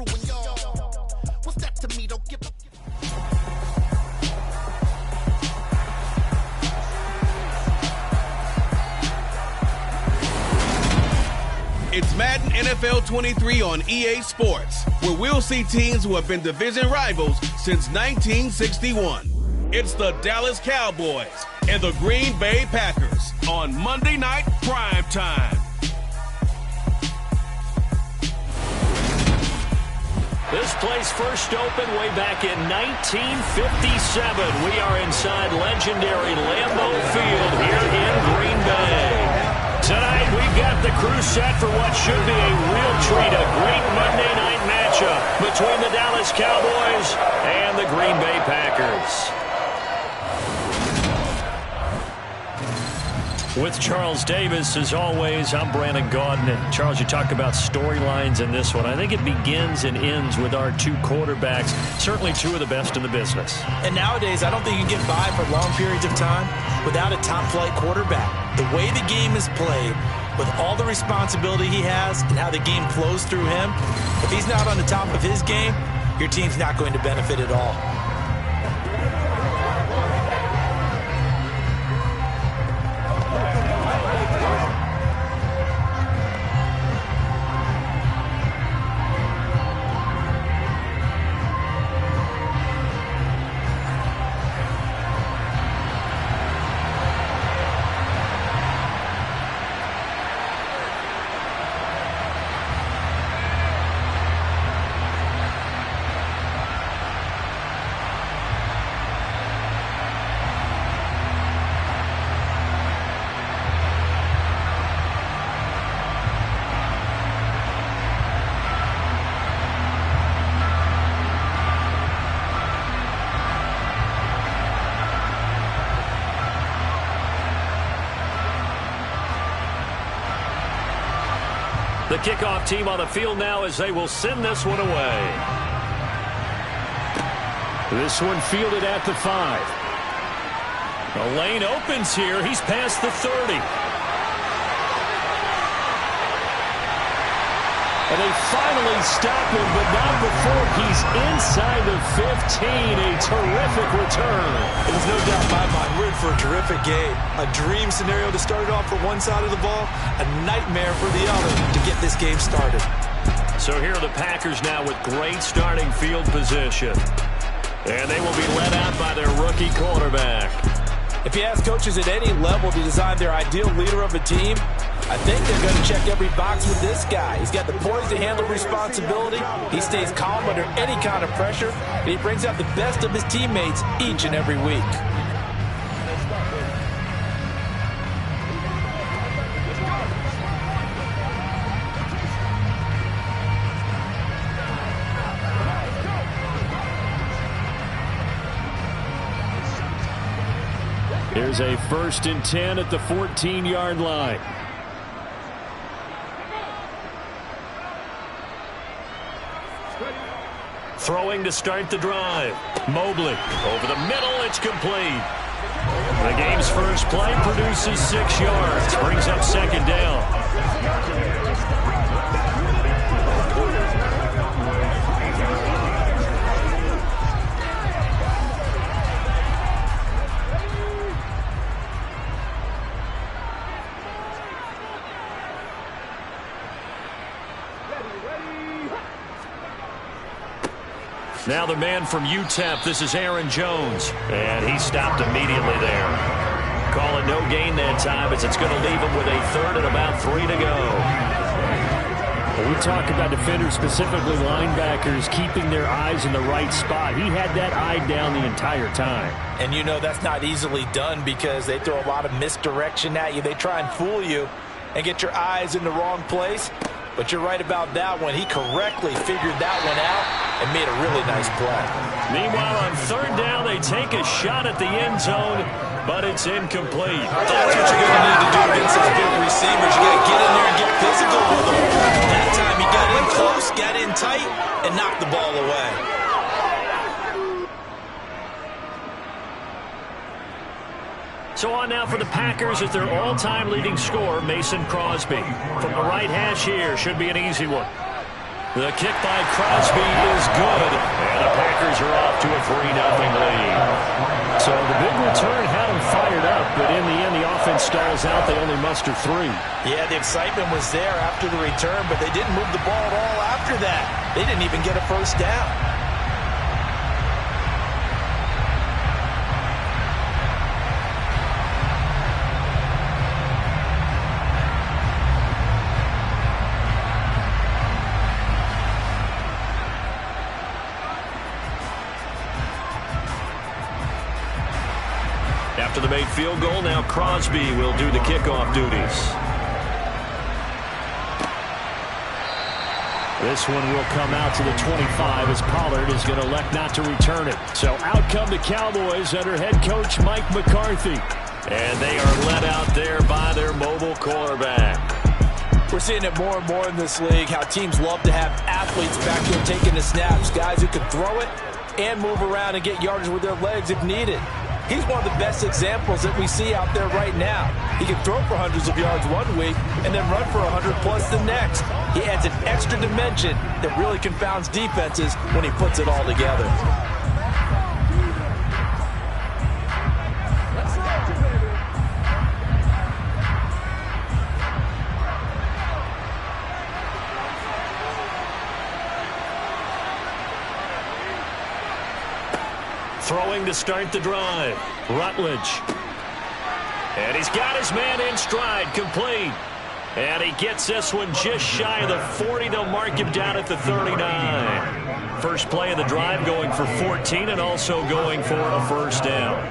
through and y'all. What's that to me? Don't give a... It's Madden NFL 23 on EA Sports, where we'll see teams who have been division rivals since 1961. It's the Dallas Cowboys and the Green Bay Packers on Monday Night Prime Time. This place first opened way back in 1957. We are inside legendary Lambeau Field here in Green Bay. Tonight, we've got the crew set for what should be a real treat, a great Monday night matchup between the Dallas Cowboys and the Green Bay Packers. With Charles Davis, as always, I'm Brandon Gaudin. And Charles, you talk about storylines in this one. I think it begins and ends with our two quarterbacks, certainly two of the best in the business. And nowadays, I don't think you can get by for long periods of time without a top-flight quarterback. The way the game is played, with all the responsibility he has and how the game flows through him, if he's not on the top of his game, your team's not going to benefit at all. The kickoff team on the field now as they will send this one away. This one fielded at the 5. The lane opens here. He's past the 30. And they finally stop him, but not before he's inside the 15. A terrific return. There's no doubt in my mind, we're in for a terrific game. A dream scenario to start it off for one side of the ball, a nightmare for the other to get this game started. So here are the Packers now with great starting field position. And they will be led out by their rookie quarterback. If you ask coaches at any level to design their ideal leader of a team, I think they're going to check every box with this guy. He's got the poise to handle responsibility. He stays calm under any kind of pressure, and he brings out the best of his teammates each and every week. Here's a 1st and 10 at the 14-yard line. Throwing to start the drive. Mobley over the middle. It's complete. The game's first play produces 6 yards. Brings up 2nd down. Now the man from UTEP, this is Aaron Jones. And he stopped immediately there. Call it no gain that time as it's going to leave him with a 3rd and about 3 to go. Well, we talk about defenders, specifically linebackers, keeping their eyes in the right spot. He had that eye down the entire time. And you know that's not easily done because they throw a lot of misdirection at you. They try and fool you and get your eyes in the wrong place. But you're right about that one. He correctly figured that one out and made a really nice play. Meanwhile, on 3rd down, they take a shot at the end zone, but it's incomplete. That's what you're going to need to do against those big receivers. You got to get in there and get physical with them. That time he got in close, got in tight, and knocked the ball away. So on now for the Packers as their all-time leading scorer, Mason Crosby. From the right hash here, should be an easy one. The kick by Crosby is good, and the Packers are off to a 3-0 lead. So the big return had them fired up, but in the end, the offense stalls out. They only muster 3. Yeah, the excitement was there after the return, but they didn't move the ball at all after that. They didn't even get a first down. After the made field goal, now Crosby will do the kickoff duties. This one will come out to the 25 as Pollard is going to elect not to return it. So out come the Cowboys under head coach Mike McCarthy. And they are led out there by their mobile quarterback. We're seeing it more and more in this league, how teams love to have athletes back there taking the snaps, guys who can throw it and move around and get yardage with their legs if needed. He's one of the best examples that we see out there right now. He can throw for hundreds of yards one week and then run for 100+ the next. He adds an extra dimension that really confounds defenses when he puts it all together. Throwing to start the drive, Rutledge. And he's got his man in stride, complete. And he gets this one just shy of the 40. They'll mark him down at the 39. First play of the drive going for 14 and also going for a first down.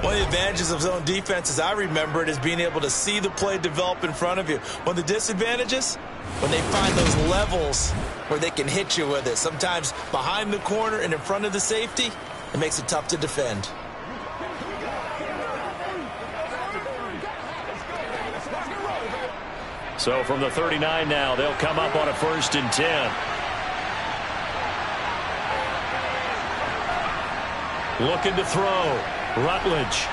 One of the advantages of zone defense, as I remember it, is being able to see the play develop in front of you. One of the disadvantages, when they find those levels where they can hit you with it, sometimes behind the corner and in front of the safety, it makes it tough to defend. So from the 39 now, they'll come up on a 1st and 10. Looking to throw. Rutledge.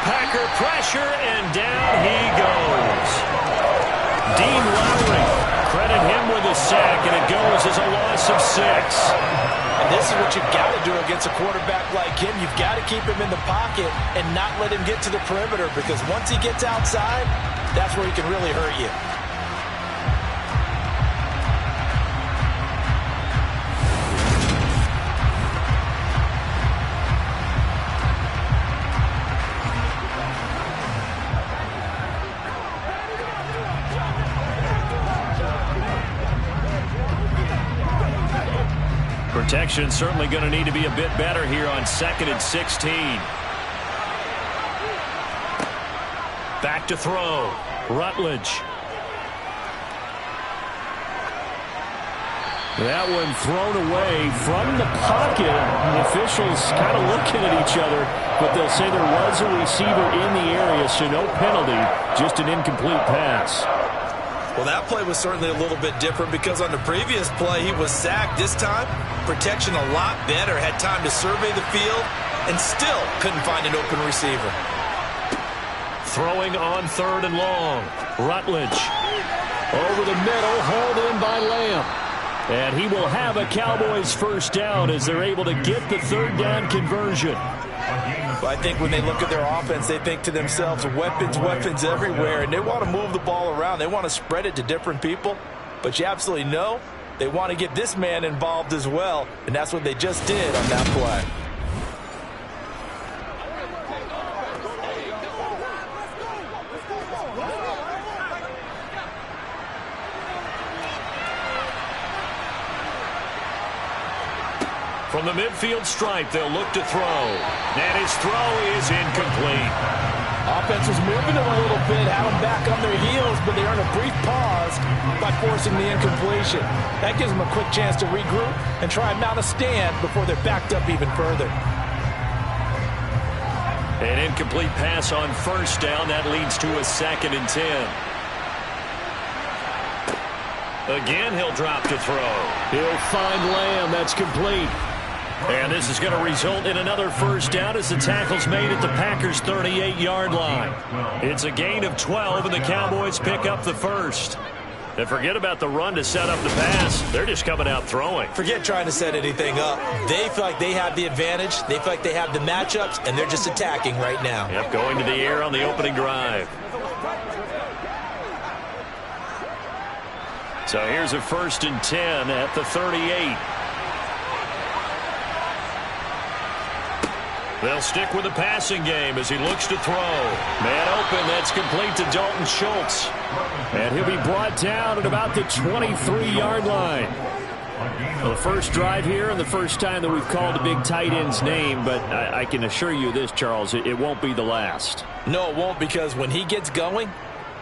Packer pressure, and down he goes. Dean Lowry, credit him with a sack, and it goes as a loss of 6. And this is what you've got to do against a quarterback like him. You've got to keep him in the pocket and not let him get to the perimeter, because once he gets outside, that's where he can really hurt you. Protection certainly going to need to be a bit better here on 2nd and 16. Back to throw. Rutledge. That one thrown away from the pocket. The officials kind of looking at each other, but they'll say there was a receiver in the area, so no penalty, just an incomplete pass. Well, that play was certainly a little bit different because on the previous play, he was sacked. This time, protection a lot better. Had time to survey the field and still couldn't find an open receiver. Throwing on 3rd and long. Rutledge. Over the middle, hauled in by Lamb. And he will have a Cowboys first down as they're able to get the 3rd down conversion. I think when they look at their offense, they think to themselves, weapons, weapons everywhere, and they want to move the ball around. They want to spread it to different people, but you absolutely know they want to get this man involved as well, and that's what they just did on that play. From the midfield stripe, they'll look to throw. And his throw is incomplete. Offense was moving it a little bit, had them back on their heels, but they earned a brief pause by forcing the incompletion. That gives them a quick chance to regroup and try and mount a stand before they're backed up even further. An incomplete pass on 1st down. That leads to a 2nd and 10. Again, he'll drop to throw. He'll find Lamb. That's complete. And this is going to result in another first down as the tackle's made at the Packers' 38-yard line. It's a gain of 12, and the Cowboys pick up the first. And forget about the run to set up the pass. They're just coming out throwing. Forget trying to set anything up. They feel like they have the advantage. They feel like they have the matchups, and they're just attacking right now. Yep, going to the air on the opening drive. So here's a 1st and 10 at the 38. They'll stick with the passing game as he looks to throw. Man open, that's complete to Dalton Schultz. And he'll be brought down at about the 23-yard line. Well, the first drive here and the first time that we've called a big tight end's name, but I can assure you this, Charles, it won't be the last. No, it won't, because when he gets going,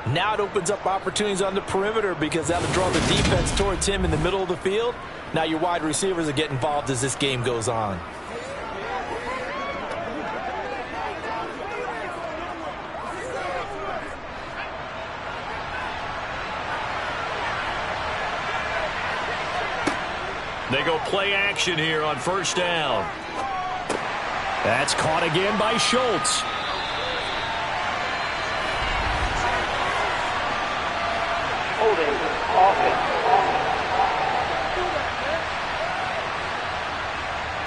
now it opens up opportunities on the perimeter because that'll draw the defense towards him in the middle of the field. Now your wide receivers will get involved as this game goes on. They go play action here on 1st down. That's caught again by Schultz. Holding offense.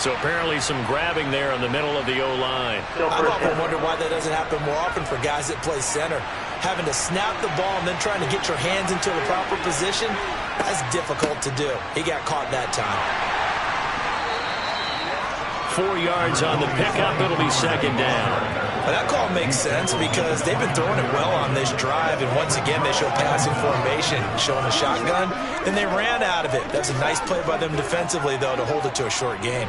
So apparently some grabbing there in the middle of the O-line. I've often wondered why that doesn't happen more often for guys that play center. Having to snap the ball and then trying to get your hands into the proper position, that's difficult to do. He got caught that time. 4 yards on the pickup. It'll be 2nd down. Well, that call makes sense because they've been throwing it well on this drive, and once again they show passing formation, showing the shotgun, and they ran out of it. That's a nice play by them defensively, though, to hold it to a short gain.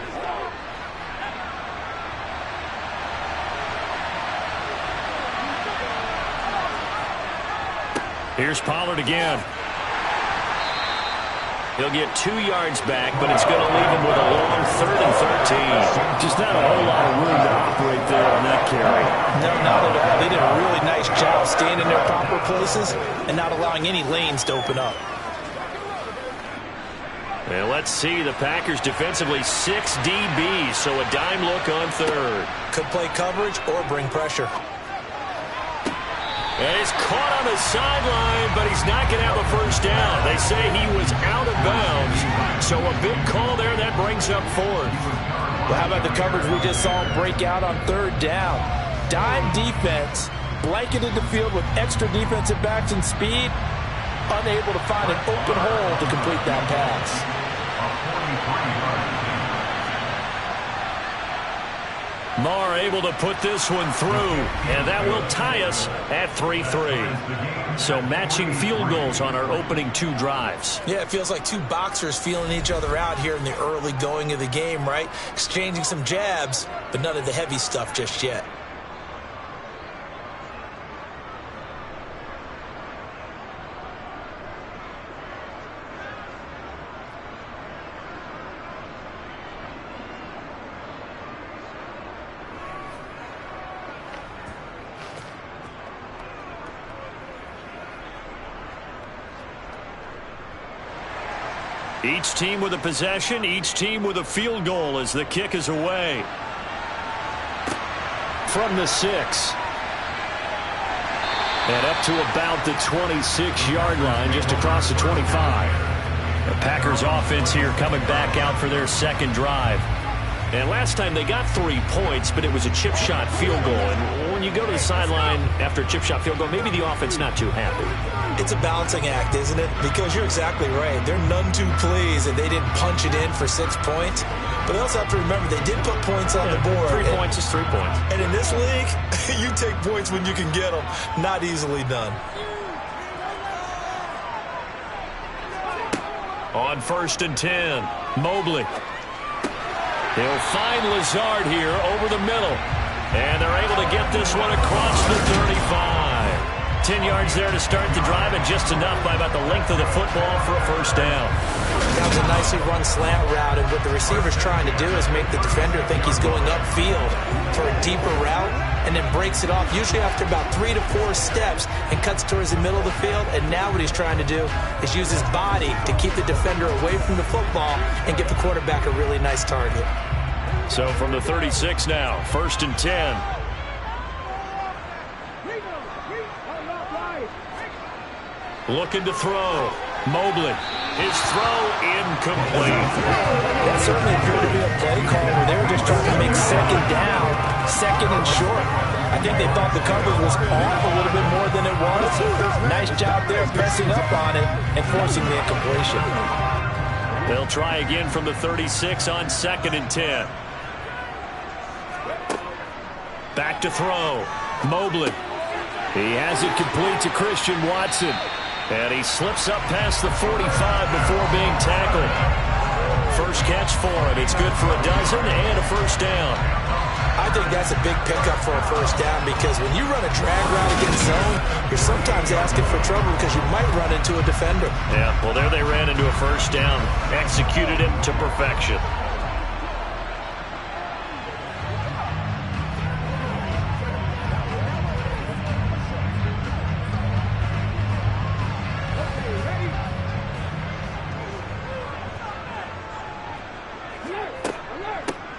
Here's Pollard again. He'll get 2 yards back, but it's going to leave him with a long 3rd and 13. Just not a whole lot of room to operate there on that carry. No, not at all. They did a really nice job staying in their proper places and not allowing any lanes to open up. And let's see, the Packers defensively 6 DBs, so a dime look on 3rd. Could play coverage or bring pressure. And he's caught on the sideline, but he's not going to have a 1st down. They say he was out of bounds, so a big call there. That brings up 4th. Well, how about the coverage we just saw him break out on 3rd down? Dime defense, blanketed the field with extra defensive backs and speed, unable to find an open hole to complete that pass. Marr able to put this one through, and that will tie us at 3-3. So matching field goals on our opening 2 drives. Yeah, it feels like 2 boxers feeling each other out here in the early going of the game, right? Exchanging some jabs, but none of the heavy stuff just yet. Each team with a possession, each team with a field goal as the kick is away. From the 6. And up to about the 26-yard line, just across the 25. The Packers offense here coming back out for their 2nd drive. And last time they got 3 points, but it was a chip shot field goal. And when you go to the sideline after a chip shot field goal, maybe the offense not too happy. It's a balancing act, isn't it? Because you're exactly right. They're none too pleased that they didn't punch it in for 6 points. But they also have to remember they did put points on the board. 3 points is 3 points. And in this league, you take points when you can get them. Not easily done. On 1st and 10, Mobley. He'll find Lazard here over the middle. And they're able to get this one across the 35. 10 yards there to start the drive, and just enough by about the length of the football for a 1st down. That was a nicely run slant route, and what the receiver's trying to do is make the defender think he's going upfield for a deeper route, and then breaks it off, usually after about 3 to 4 steps, and cuts towards the middle of the field. And now what he's trying to do is use his body to keep the defender away from the football and give the quarterback a really nice target. So from the 36 now, 1st and 10. Looking to throw. Mobley. His throw incomplete. That certainly appeared to be a play call where they were just trying to make second down, second and short. I think they thought the coverage was off a little bit more than it was. Nice job there pressing up on it and forcing the incompletion. They'll try again from the 36 on 2nd and 10. Back to throw. Mobley. He has it complete to Christian Watson. And he slips up past the 45 before being tackled. First catch for him. It's good for a dozen and a first down. I think that's a big pickup for a first down because when you run a drag route against zone, you're sometimes asking for trouble because you might run into a defender. Yeah, well, there they ran into a first down. Executed him to perfection.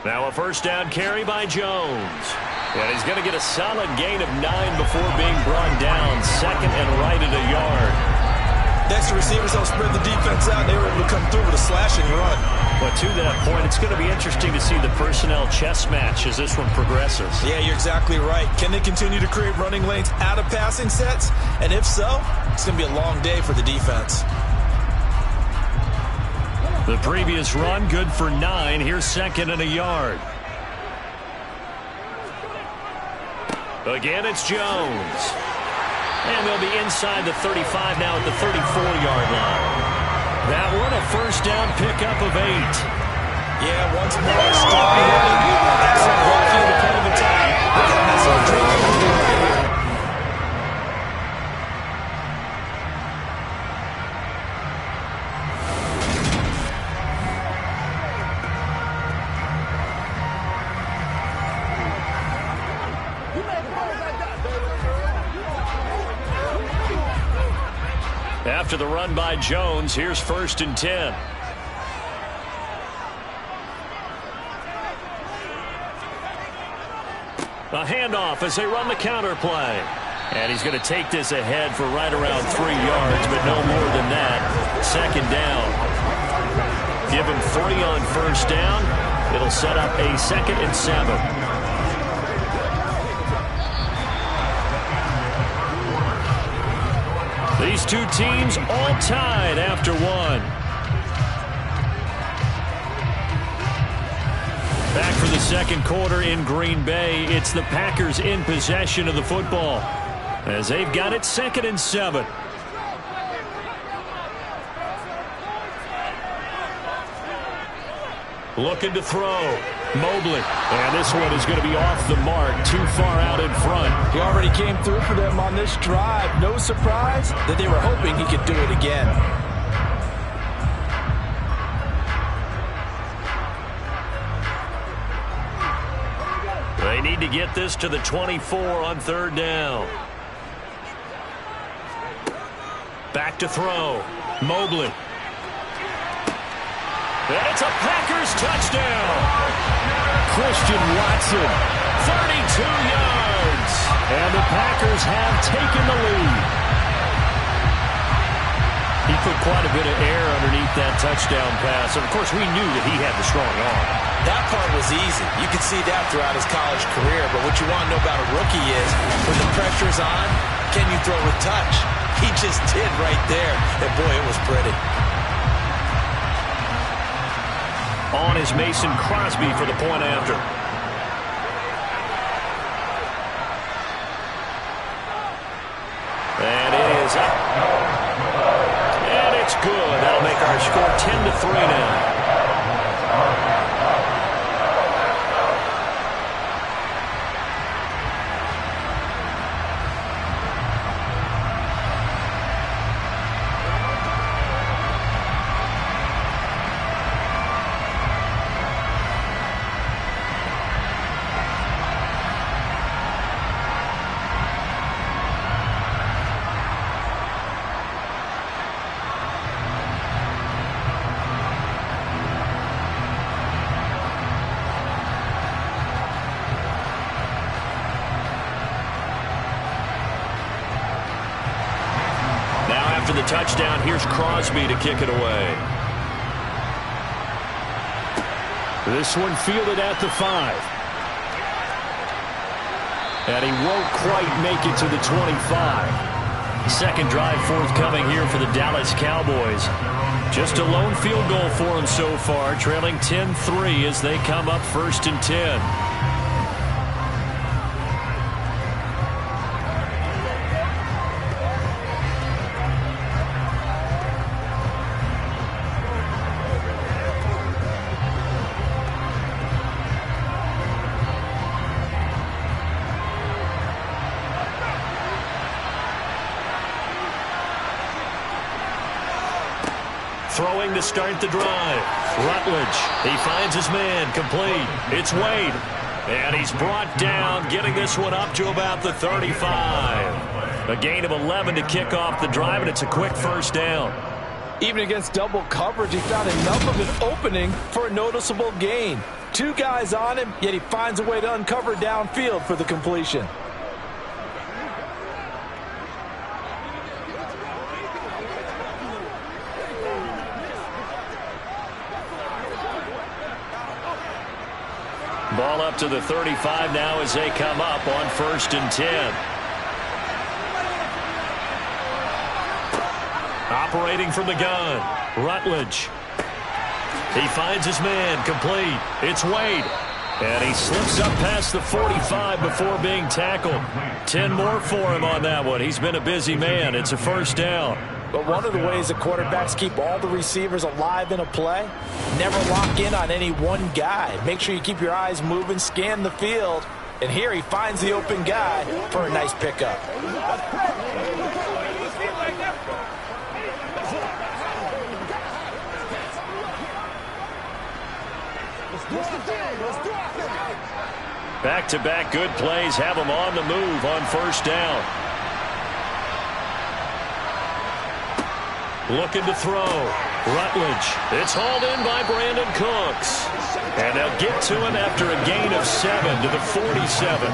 Now a first down carry by Jones. And he's going to get a solid gain of 9 before being brought down. Second and right at a yard. Next to receivers, they'll spread the defense out. They were able to come through with a slashing run. But to that point, it's going to be interesting to see the personnel chess match as this one progresses. Yeah, you're exactly right. Can they continue to create running lanes out of passing sets? And if so, it's going to be a long day for the defense. The previous run, good for 9. Here's second and a yard. Again, it's Jones. And they'll be inside the 35 now at the 34-yard line. That one, a first down pickup of 8. Yeah, once more, strong running. Excellent blocking at the point of attack. Look at that sort of drive. After the run by Jones, here's first and 10. A handoff as they run the counter play. And he's going to take this ahead for right around 3 yards, but no more than that. Second down. Give him 3 on first down. It'll set up a 2nd and 7. These two teams all tied after 1. Back for the second quarter in Green Bay. It's the Packers in possession of the football as they've got it 2nd and 7. Looking to throw. Mobley. And this one is going to be off the mark, too far out in front. He already came through for them on this drive. No surprise that they were hoping he could do it again. They need to get this to the 24 on 3rd down. Back to throw. Mobley. And it's a Packers touchdown. Christian Watson, 32 yards. And the Packers have taken the lead. He put quite a bit of air underneath that touchdown pass. And, of course, we knew that he had the strong arm. That part was easy. You could see that throughout his college career. But what you want to know about a rookie is when the pressure's on, can you throw with touch? He just did right there. And, boy, it was pretty. On is Mason Crosby for the point after. And it is up. And it's good. That'll make our score 10-3 now. the touchdown. Here's Crosby to kick it away. This one fielded at the 5. And he won't quite make it to the 25. Second drive forthcoming here for the Dallas Cowboys. Just a lone field goal for them so far, trailing 10-3 as they come up 1st and 10. Throwing to start the drive. Rutledge. He finds his man. Complete. It's Wade. And he's brought down, getting this one up to about the 35. A gain of 11 to kick off the drive, and it's a quick first down. Even against double coverage, he found enough of an opening for a noticeable gain. 2 guys on him, yet he finds a way to uncover downfield for the completion. Ball up to the 35 now as they come up on 1st and 10. Operating from the gun, Rutledge. He finds his man. Complete. It's Wade. And he slips up past the 45 before being tackled. 10 more for him on that one. He's been a busy man. It's a first down. But one of the ways the quarterbacks keep all the receivers alive in a play, never lock in on any one guy. Make sure you keep your eyes moving, scan the field. And here he finds the open guy for a nice pickup. Back-to-back good plays have him on the move on first down. Looking to throw. Rutledge. It's hauled in by Brandon Cooks. And they'll get to him after a gain of 7 to the 47.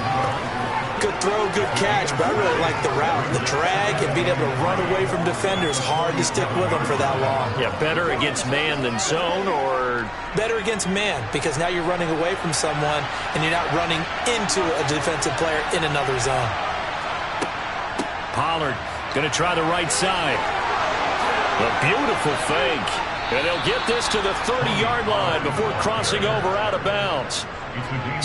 Good throw, good catch, but I really like the route. The drag and being able to run away from defenders, hard to stick with them for that long. Yeah, better against man than zone, or? Better against man, because now you're running away from someone and you're not running into a defensive player in another zone. Pollard going to try the right side. A beautiful fake. And they'll get this to the 30-yard line before crossing over out of bounds.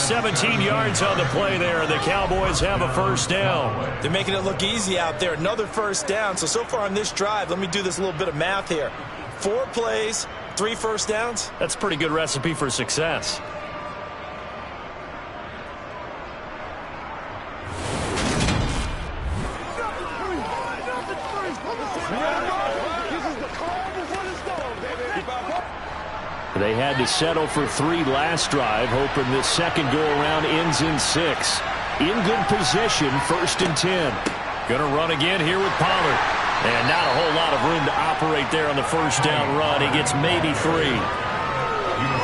17 yards on the play there, and the Cowboys have a first down. They're making it look easy out there. Another first down. So far on this drive, let me do this little bit of math here. 4 plays, 3 first downs. That's a pretty good recipe for success. They had to settle for 3 last drive, hoping this second go-around ends in 6. In good position, 1st and 10. Going to run again here with Pollard. And not a whole lot of room to operate there on the first down run. He gets maybe 3.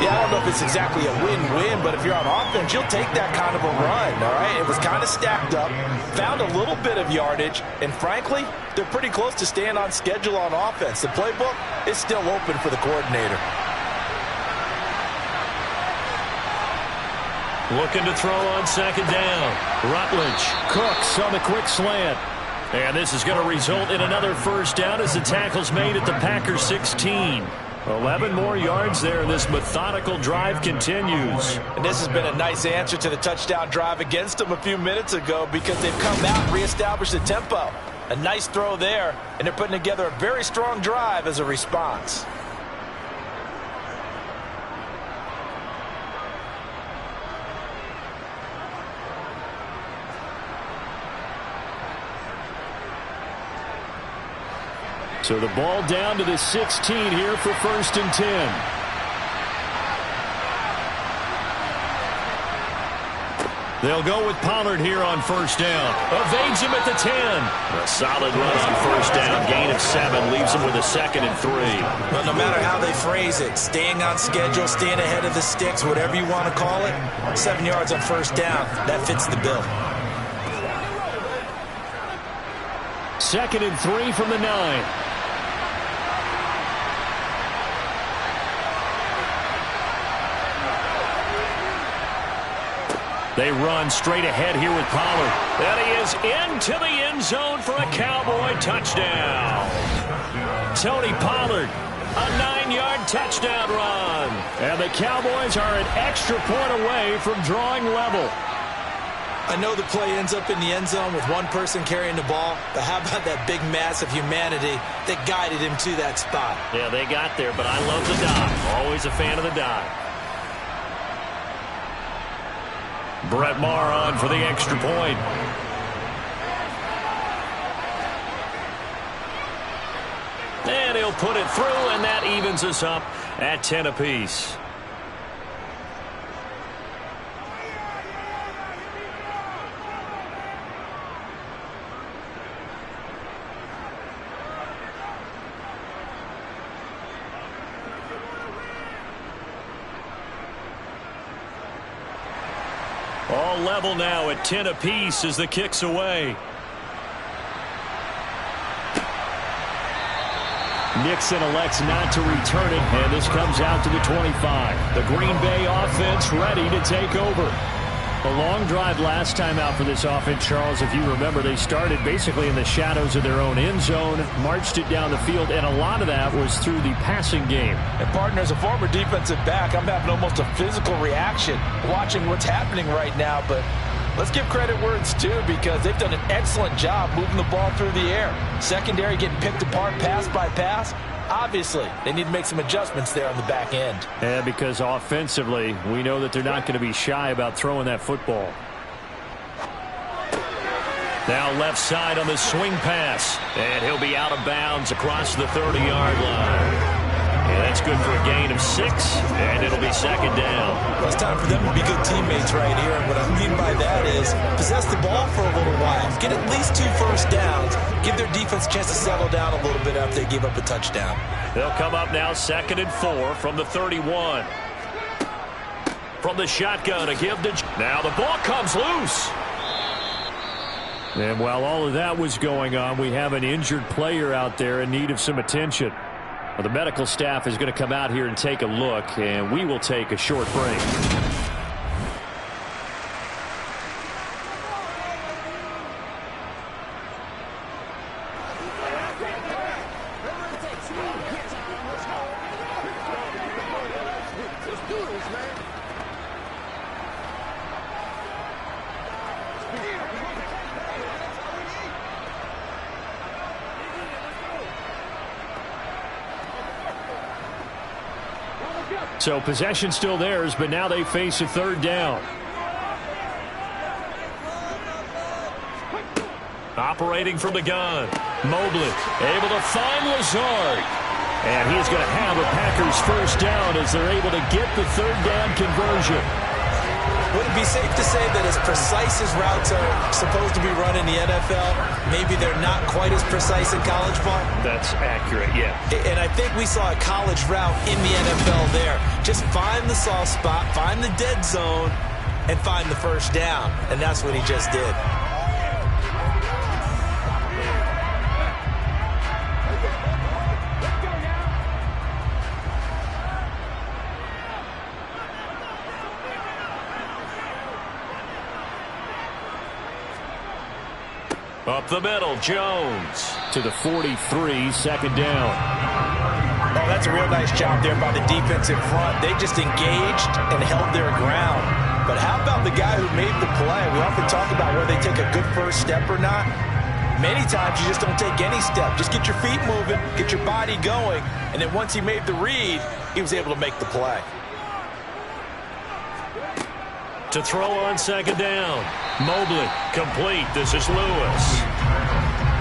Yeah, I don't know if it's exactly a win-win, but if you're on offense, you'll take that kind of a run, all right? It was kind of stacked up, found a little bit of yardage, and frankly, they're pretty close to staying on schedule on offense. The playbook is still open for the coordinator. Looking to throw on second down. Rutledge. Cooks on the quick slant. And this is going to result in another first down as the tackle's made at the Packers 16. 11 more yards there, and this methodical drive continues. And this has been a nice answer to the touchdown drive against them a few minutes ago because they've come out and reestablished the tempo. A nice throw there, and they're putting together a very strong drive as a response. So the ball down to the 16 here for 1st and 10. They'll go with Pollard here on first down. Evades him at the 10. A solid run on first down. Gain of 7 leaves him with a 2nd and 3. Well, no matter how they phrase it, staying on schedule, staying ahead of the sticks, whatever you want to call it, 7 yards on first down, that fits the bill. 2nd and 3 from the 9. They run straight ahead here with Pollard. And he is into the end zone for a Cowboy touchdown. Tony Pollard, a 9-yard touchdown run. And the Cowboys are an extra point away from drawing level. I know the play ends up in the end zone with one person carrying the ball, but how about that big mass of humanity that guided him to that spot? Yeah, they got there, but I love the dive. Always a fan of the dive. Brett Maher on for the extra point. And he'll put it through, and that evens us up at 10 apiece. All level now at 10 apiece as the kick's away. Nixon elects not to return it, and this comes out to the 25. The Green Bay offense ready to take over. A long drive last time out for this offense, Charles. If you remember, they started basically in the shadows of their own end zone, marched it down the field, and a lot of that was through the passing game. And, partner, as a former defensive back, I'm having almost a physical reaction watching what's happening right now. But let's give credit where it's due, because they've done an excellent job moving the ball through the air. Secondary getting picked apart pass by pass. Obviously, they need to make some adjustments there on the back end. Yeah, because offensively, we know that they're not going to be shy about throwing that football. Now left side on the swing pass. And he'll be out of bounds across the 30-yard line. Yeah, that's good for a gain of 6, and it'll be second down. Well, it's time for them to be good teammates right here. And what I mean by that is possess the ball for a little while. Get at least 2 first downs. Give their defense a chance to settle down a little bit after they give up a touchdown. They'll come up now 2nd and 4 from the 31. From the shotgun to give to... Now the ball comes loose. And while all of that was going on, we have an injured player out there in need of some attention. Well, the medical staff is going to come out here and take a look, and we will take a short break. So possession still theirs, but now they face a 3rd down. Operating from the gun. Mobley able to find Lazard. And he's going to have a Packers first down as they're able to get the 3rd down conversion. Would it be safe to say that as precise as routes are supposed to be run in the NFL, maybe they're not quite as precise in college ball? That's accurate, yeah. And I think we saw a college route in the NFL there. Just find the soft spot, find the dead zone, and find the first down. And that's what he just did. Up the middle, Jones. To the 43, 2nd down. Oh, that's a real nice job there by the defense in front. They just engaged and held their ground. But how about the guy who made the play? We often talk about whether they take a good first step or not. Many times you just don't take any step. Just get your feet moving, get your body going, and then once he made the read, he was able to make the play. To throw on 2nd down. Mobley, complete. This is Lewis.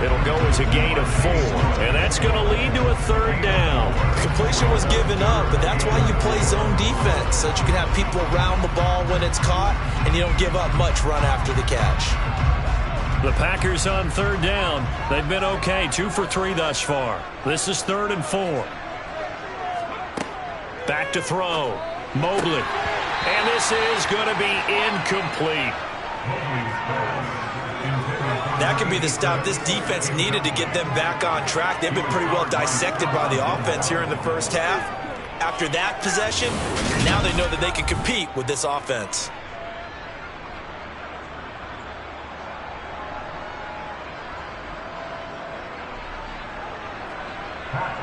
It'll go as a gain of 4, and that's going to lead to a 3rd down. Completion was given up, but that's why you play zone defense, so that you can have people around the ball when it's caught, and you don't give up much run after the catch. The Packers on 3rd down. They've been okay, 2 for 3 thus far. This is 3rd and 4. Back to throw. Mobley. And this is going to be incomplete. That could be the stop this defense needed to get them back on track. They've been pretty well dissected by the offense here in the first half. After that possession, now they know that they can compete with this offense.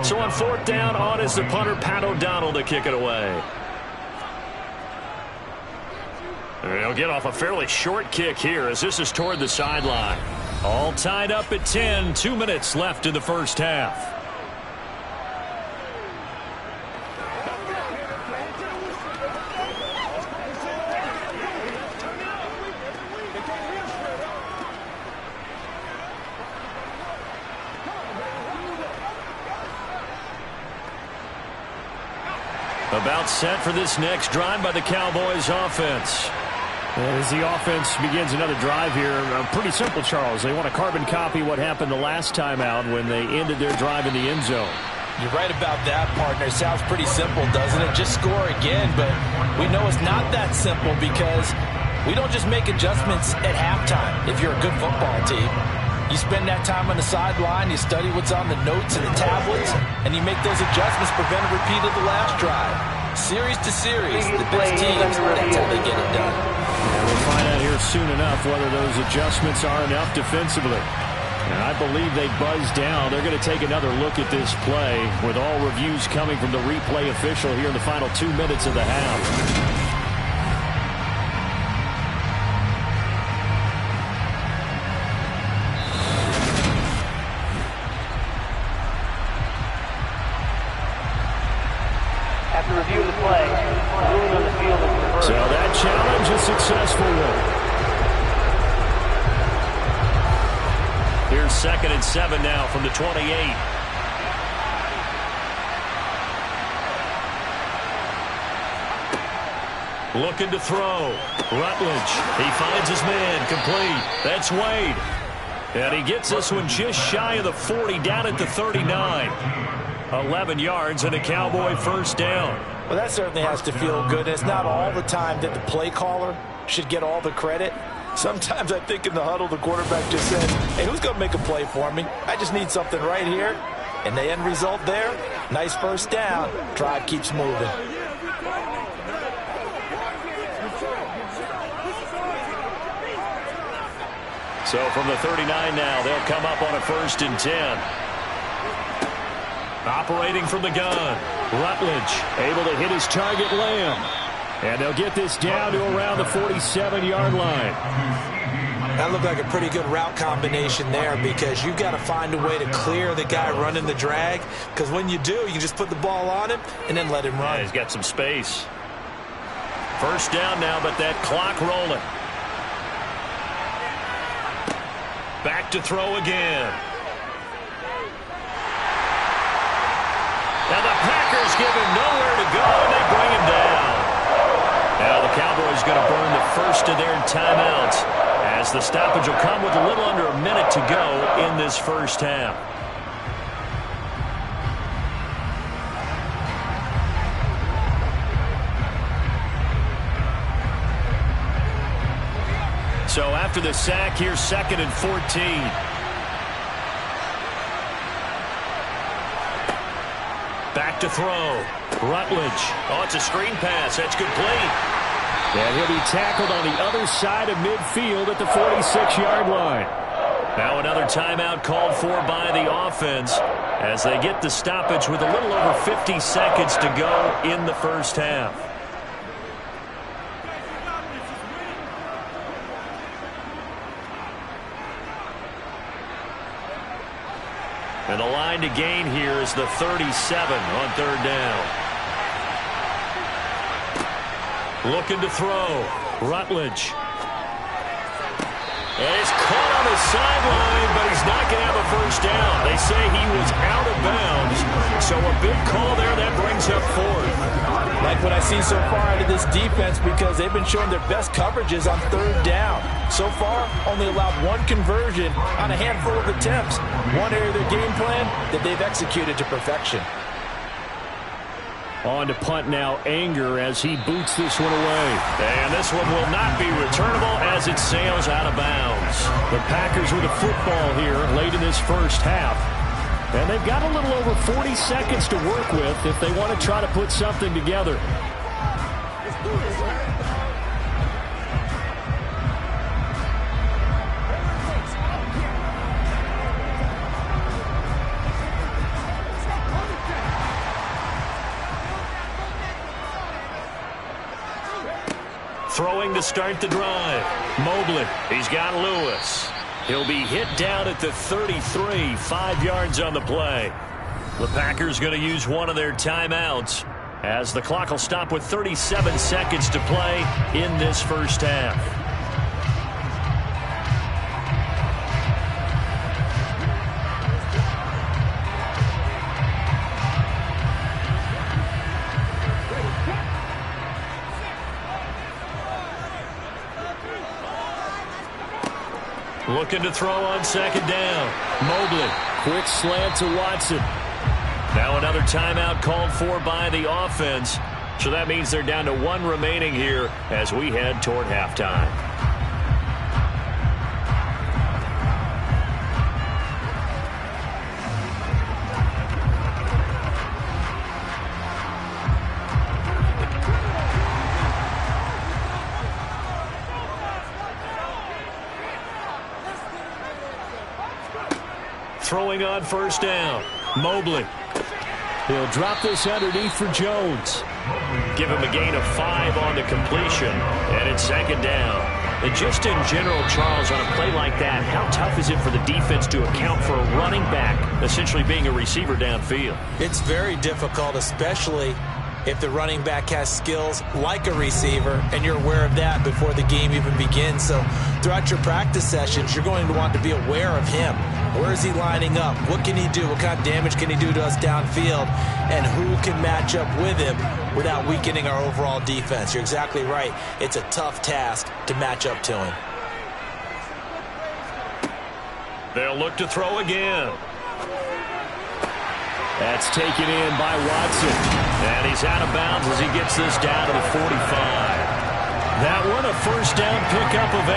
So on 4th down, on is the punter, Pat O'Donnell, to kick it away. They'll get off a fairly short kick here as this is toward the sideline. All tied up at 10, 2 minutes left in the first half. About set for this next drive by the Cowboys offense. As the offense begins another drive here, pretty simple, Charles. They want to carbon copy what happened the last time out when they ended their drive in the end zone. You're right about that, partner. Sounds pretty simple, doesn't it? Just score again, but we know it's not that simple because we don't just make adjustments at halftime if you're a good football team. You spend that time on the sideline, you study what's on the notes and the tablets, and you make those adjustments, prevent a repeat of the last drive. Series to series, the best teams, that's how they get it done. And we'll find out here soon enough whether those adjustments are enough defensively. And I believe they buzzed down. They're going to take another look at this play with all reviews coming from the replay official here in the final 2 minutes of the half. Review of the play. Ruling on the field is reversed. So that challenge is successful. Here's 2nd and 7 now from the 28. Looking to throw. Rutledge. He finds his man. Complete. That's Wade. And he gets this one just shy of the 40, down at the 39. 11 yards and a Cowboy first down. Well, that certainly has to feel good. It's not all the time that the play caller should get all the credit. Sometimes I think in the huddle, the quarterback just says, hey, who's going to make a play for me? I just need something right here. And the end result there, nice first down. Drive keeps moving. So from the 39 now, they'll come up on a 1st and 10. Operating from the gun, Rutledge able to hit his target, Lamb. And they'll get this down to around the 47-yard line. That looked like a pretty good route combination there because you've got to find a way to clear the guy running the drag, because when you do, you can just put the ball on him and then let him run. Yeah, he's got some space. First down now, but that clock rolling. Back to throw again. Now the Packers give him nowhere to go, and they bring him down. Now the Cowboys going to burn the first of their timeouts as the stoppage will come with a little under a minute to go in this first half. So after the sack, here's 2nd and 14. Back to throw. Rutledge. Oh, it's a screen pass. That's complete. And he'll be tackled on the other side of midfield at the 46-yard line. Now another timeout called for by the offense as they get the stoppage with a little over 50 seconds to go in the first half. And the line to gain here is the 37 on 3rd down. Looking to throw. Rutledge. And he's caught on the sideline, but he's not going to have a first down. They say he was out of bounds. So a big call there that brings up 4th. Like what I've seen so far out of this defense because they've been showing their best coverages on 3rd down. So far, only allowed 1 conversion on a handful of attempts. One area of their game plan that they've executed to perfection. On to punt now, Anger as he boots this one away. And this one will not be returnable as it sails out of bounds. The Packers with a football here late in this first half. And they've got a little over 40 seconds to work with if they want to try to put something together. Throwing to start the drive. Mobley. He's got Lewis. He'll be hit down at the 33, 5 yards on the play. The Packers going to use one of their timeouts as the clock will stop with 37 seconds to play in this first half. Looking to throw on second down. Mobley. Quick slant to Watson. Now another timeout called for by the offense. So that means they're down to 1 remaining here as we head toward halftime. Throwing on first down. Mobley. He'll drop this underneath for Jones. Give him a gain of 5 on the completion. And it's second down. And just in general, Charles, on a play like that, how tough is it for the defense to account for a running back essentially being a receiver downfield? It's very difficult, especially if the running back has skills like a receiver, and you're aware of that before the game even begins. So throughout your practice sessions, you're going to want to be aware of him. Where is he lining up? What can he do? What kind of damage can he do to us downfield? And who can match up with him without weakening our overall defense? You're exactly right. It's a tough task to match up to him. They'll look to throw again. That's taken in by Watson. And he's out of bounds as he gets this down to the 45. That one a first down pickup of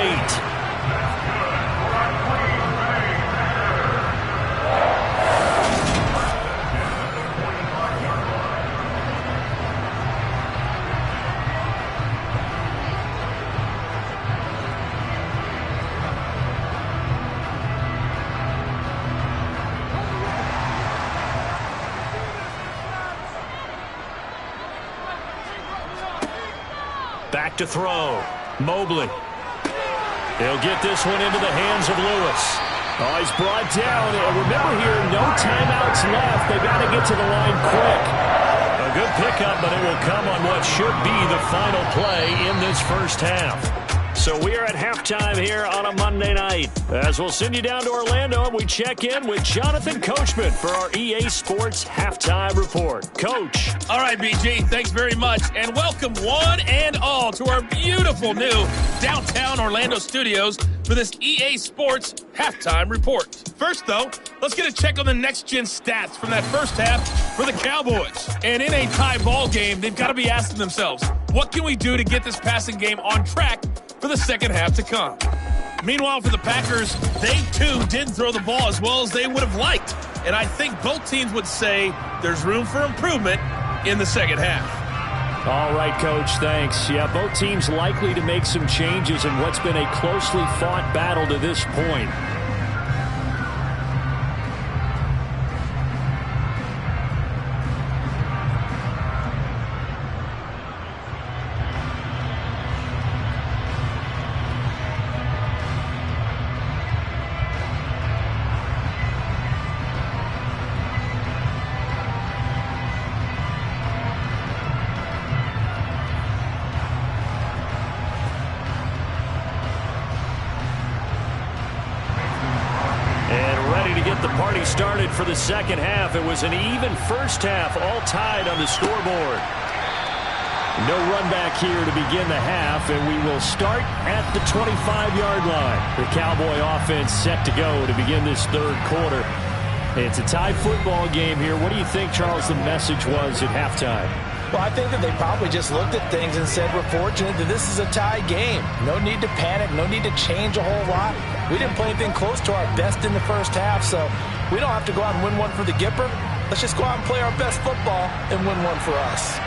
8. Back to throw. Mobley. He'll get this one into the hands of Lewis. Oh, he's brought down. And remember here, no timeouts left. They got to get to the line quick. A good pickup, but it will come on what should be the final play in this first half. So we are at halftime here on a Monday night. As we'll send you down to Orlando, and we check in with Jonathan Coachman for our EA Sports Halftime Report. Coach. All right, BG, thanks very much. And welcome one and all to our beautiful new downtown Orlando studios for this EA Sports Halftime Report. First, though, let's get a check on the next-gen stats from that first half for the Cowboys. And in a tie ball game, they've got to be asking themselves, what can we do to get this passing game on track for the second half to come? Meanwhile, for the Packers, they too didn't throw the ball as well as they would have liked. And I think both teams would say there's room for improvement in the second half. All right, Coach, thanks. Yeah, both teams likely to make some changes in what's been a closely fought battle to this point. Started for the second half. It was an even first half, all tied on the scoreboard. No run back here to begin the half, and we will start at the 25-yard line. The Cowboy offense set to go to begin this third quarter. It's a tie football game here. What do you think, Charles, the message was at halftime? Well, I think that they probably just looked at things and said, we're fortunate that this is a tie game. No need to panic, no need to change a whole lot. We didn't play anything close to our best in the first half, so we don't have to go out and win one for the Gipper. Let's just go out and play our best football and win one for us.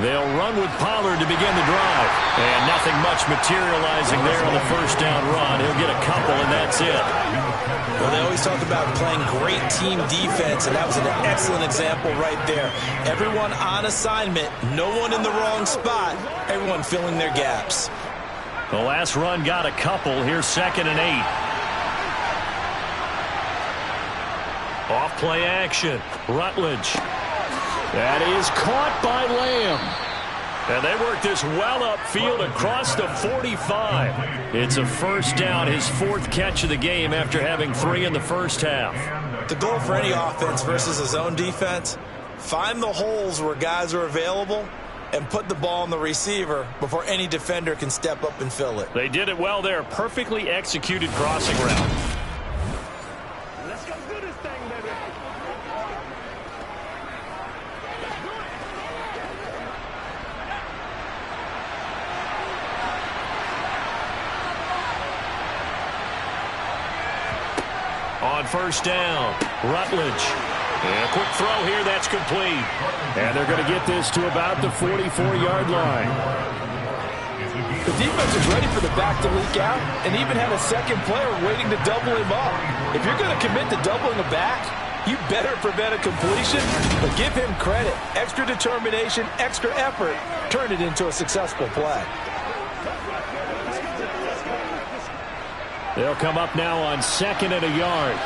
They'll run with Pollard to begin the drive. And nothing much materializing there on the first down run. He'll get a couple, and that's it. Well, they always talk about playing great team defense, and that was an excellent example right there. Everyone on assignment, no one in the wrong spot, everyone filling their gaps. The last run got a couple. Here's 2nd and 8. Off play action. Rutledge. That is caught by Lamb. And they work this well upfield across the 45. It's a first down, his 4th catch of the game after having 3 in the first half. The goal for any offense versus a zone defense, find the holes where guys are available and put the ball on the receiver before any defender can step up and fill it. They did it well there. Perfectly executed crossing route. On first down, Rutledge. And a quick throw here, that's complete. And they're going to get this to about the 44-yard line. The defense is ready for the back to leak out and even had a second player waiting to double him up. If you're going to commit to doubling a back, you better prevent a completion, but give him credit. Extra determination, extra effort, turn it into a successful play. They'll come up now on 2nd and a yard.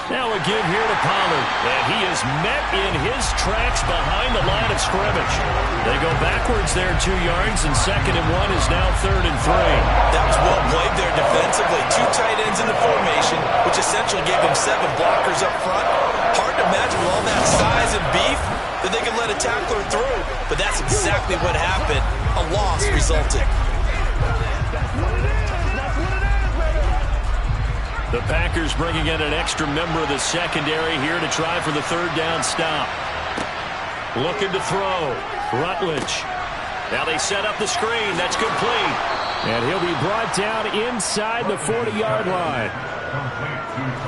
Now a give here to Pollard. And he is met in his tracks behind the line of scrimmage. They go backwards there 2 yards, and 2nd and 1 is now 3rd and 3. That was well played there defensively. 2 tight ends in the formation, which essentially gave him 7 blockers up front. Hard to imagine with all that size and beef that they could let a tackler through, but that's exactly what happened. A loss resulted. The Packers bringing in an extra member of the secondary here to try for the 3rd down stop. Looking to throw. Rutledge. Now they set up the screen. That's complete. And he'll be brought down inside the 40-yard line.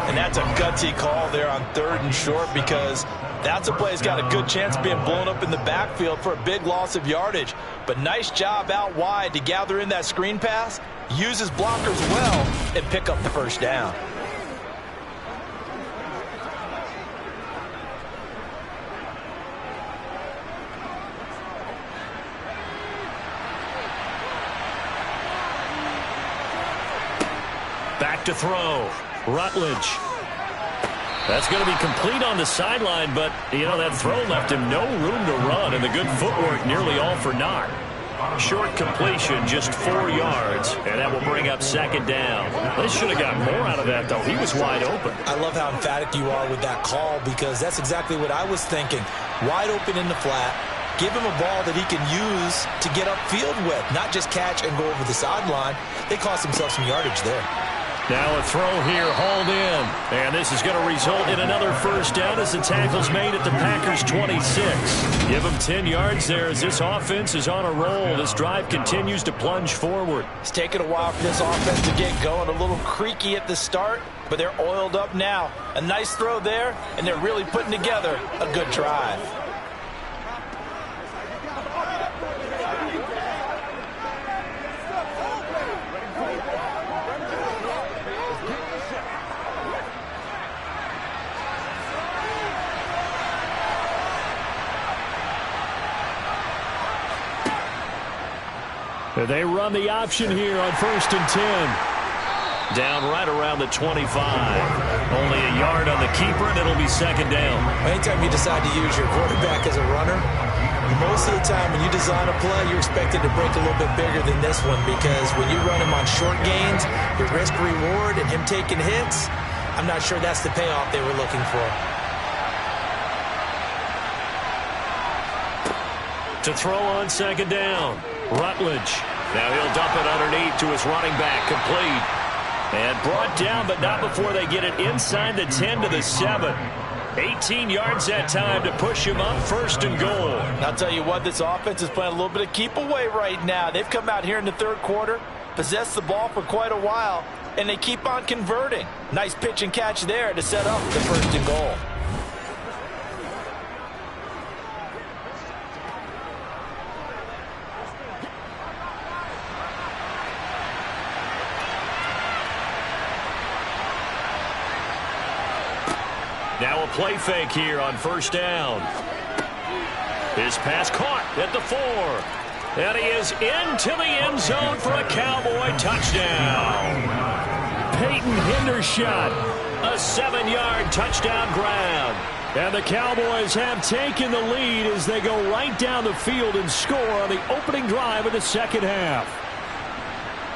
And that's a gutsy call there on 3rd and short, because that's a play that's got a good chance of being blown up in the backfield for a big loss of yardage. But nice job out wide to gather in that screen pass, use his blockers well, and pick up the first down. Back to throw. Rutledge. That's going to be complete on the sideline, but, you know, that throw left him no room to run, and the good footwork nearly all for naught. Short completion, just 4 yards, and that will bring up 2nd down. They should have got more out of that, though. He was wide open. I love how emphatic you are with that call, because that's exactly what I was thinking. Wide open in the flat. Give him a ball that he can use to get upfield with, not just catch and go over the sideline. They cost themselves some yardage there. Now a throw here, hauled in. And this is going to result in another first down as the tackle's made at the Packers' 26. Give them 10 yards there as this offense is on a roll. This drive continues to plunge forward. It's taken a while for this offense to get going. A little creaky at the start, but they're oiled up now. A nice throw there, and they're really putting together a good drive. They run the option here on 1st and 10. Down right around the 25. Only a yard on the keeper, and it'll be 2nd down. Anytime you decide to use your quarterback as a runner, most of the time when you design a play, you're expected to break a little bit bigger than this one, because when you run him on short gains, your risk-reward and him taking hits, I'm not sure that's the payoff they were looking for. To throw on 2nd down. Rutledge. Now he'll dump it underneath to his running back. Complete. And brought down, but not before they get it inside the 10 to the 7. 18 yards that time to push him up 1st and goal. And I'll tell you what, this offense is playing a little bit of keep away right now. They've come out here in the 3rd quarter, possessed the ball for quite a while, and they keep on converting. Nice pitch and catch there to set up the 1st and goal. Now a play fake here on first down. His pass caught at the 4. And he is into the end zone for a Cowboy touchdown. Peyton Hendershot. A 7-yard touchdown grab. And the Cowboys have taken the lead as they go right down the field and score on the opening drive of the second half.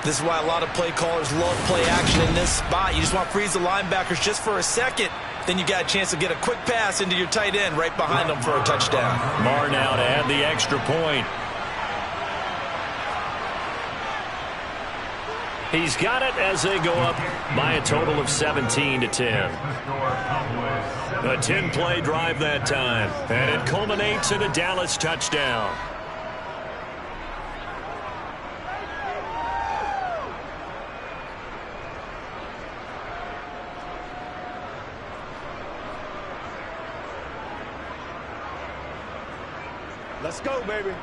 This is why a lot of play callers love play action in this spot. You just want to freeze the linebackers just for a second. Then you got a chance to get a quick pass into your tight end right behind them for a touchdown. Marr now to add the extra point. He's got it as they go up by a total of 17-10. A 10-play drive that time. And it culminates in a Dallas touchdown. Let's go, baby.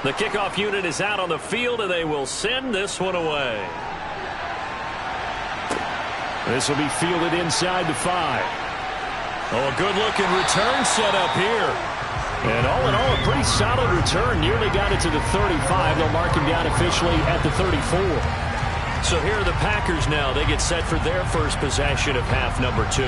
The kickoff unit is out on the field, and they will send this one away. This will be fielded inside the 5. Oh, a good-looking return set up here. And all in all, a pretty solid return. Nearly got it to the 35. They'll mark him down officially at the 34. So here are the Packers now. They get set for their first possession of half number 2.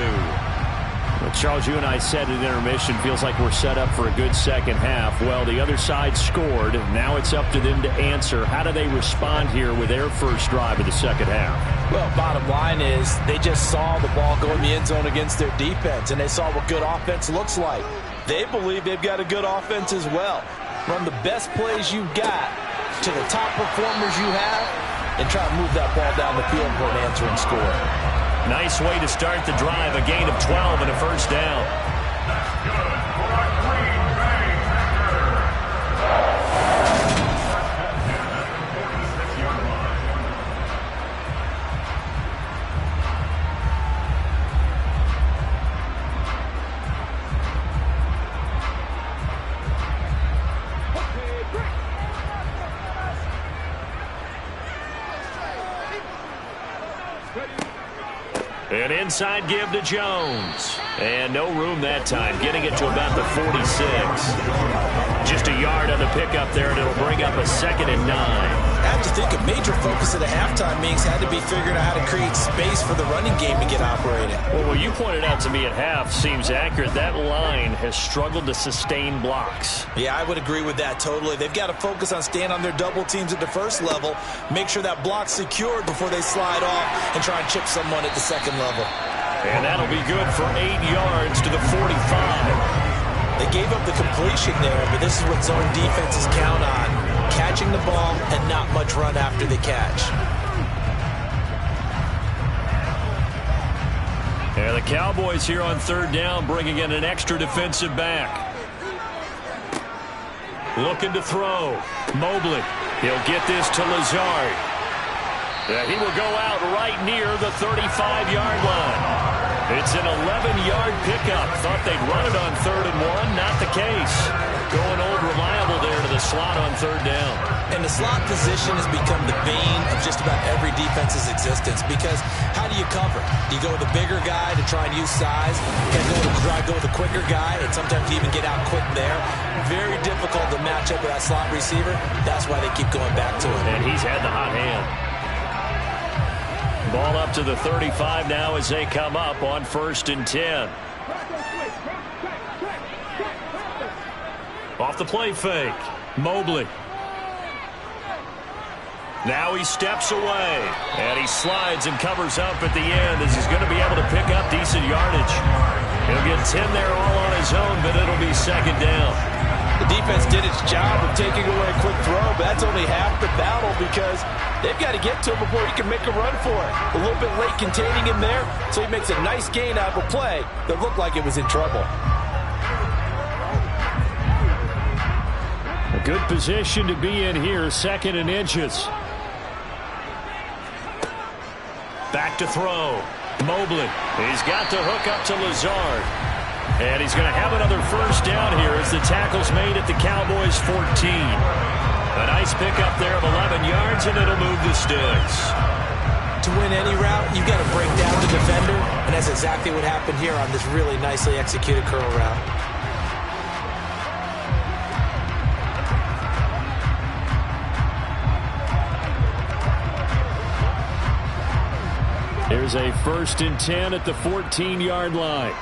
Well, Charles, you and I said at intermission, feels like we're set up for a good second half. Well, the other side scored. Now it's up to them to answer. How do they respond here with their first drive of the second half? Well, bottom line is they just saw the ball go in the end zone against their defense, and they saw what good offense looks like. They believe they've got a good offense as well. Run the best plays you've got to the top performers you have and try to move that ball down the field for an answering score. Nice way to start the drive. A gain of 12 and a first down. An inside give to Jones. And no room that time, getting it to about the 46. Just a yard on the pickup there, and it'll bring up a 2nd and 9. I have to think a major focus of the halftime meetings had to be figuring out how to create space for the running game to get operating. Well, what you pointed out to me at half seems accurate. That line has struggled to sustain blocks. Yeah, I would agree with that totally. They've got to focus on staying on their double teams at the first level, make sure that block's secured before they slide off and try and chip someone at the second level. And that'll be good for 8 yards to the 45. They gave up the completion there, but this is what zone defenses count on. Catching the ball and not much run after the catch. And the Cowboys here on 3rd down, bringing in an extra defensive back. Looking to throw. Mobley. He'll get this to Lazard. He will go out right near the 35-yard line. It's an 11-yard pickup. Thought they'd run it on 3rd and 1. Not the case. Going old reliable there to the slot on 3rd down. And the slot position has become the bane of just about every defense's existence, because how do you cover? Do you go with the bigger guy to try and use size? Can you go with the quicker guy and sometimes even get out quick there? Very difficult to match up with that slot receiver. That's why they keep going back to him. And he's had the hot hand. Ball up to the 35 now as they come up on 1st and 10. Off the play fake. Mobley. Now he steps away. And he slides and covers up at the end as he's going to be able to pick up decent yardage. He'll get 10 there all on his own, but it'll be 2nd down. The defense did its job of taking away a quick throw, but that's only half the battle because they've got to get to him before he can make a run for it. A little bit late containing him there, so he makes a nice gain out of a play that looked like it was in trouble. A good position to be in here, 2nd and inches. Back to throw. Mobley. He's got the hook up to Lazard. And he's going to have another first down here as the tackle's made at the Cowboys 14. A nice pickup there of 11 yards, and it'll move the sticks. To win any route, you've got to break down the defender, and that's exactly what happened here on this really nicely executed curl route. Here's a 1st and 10 at the 14-yard line.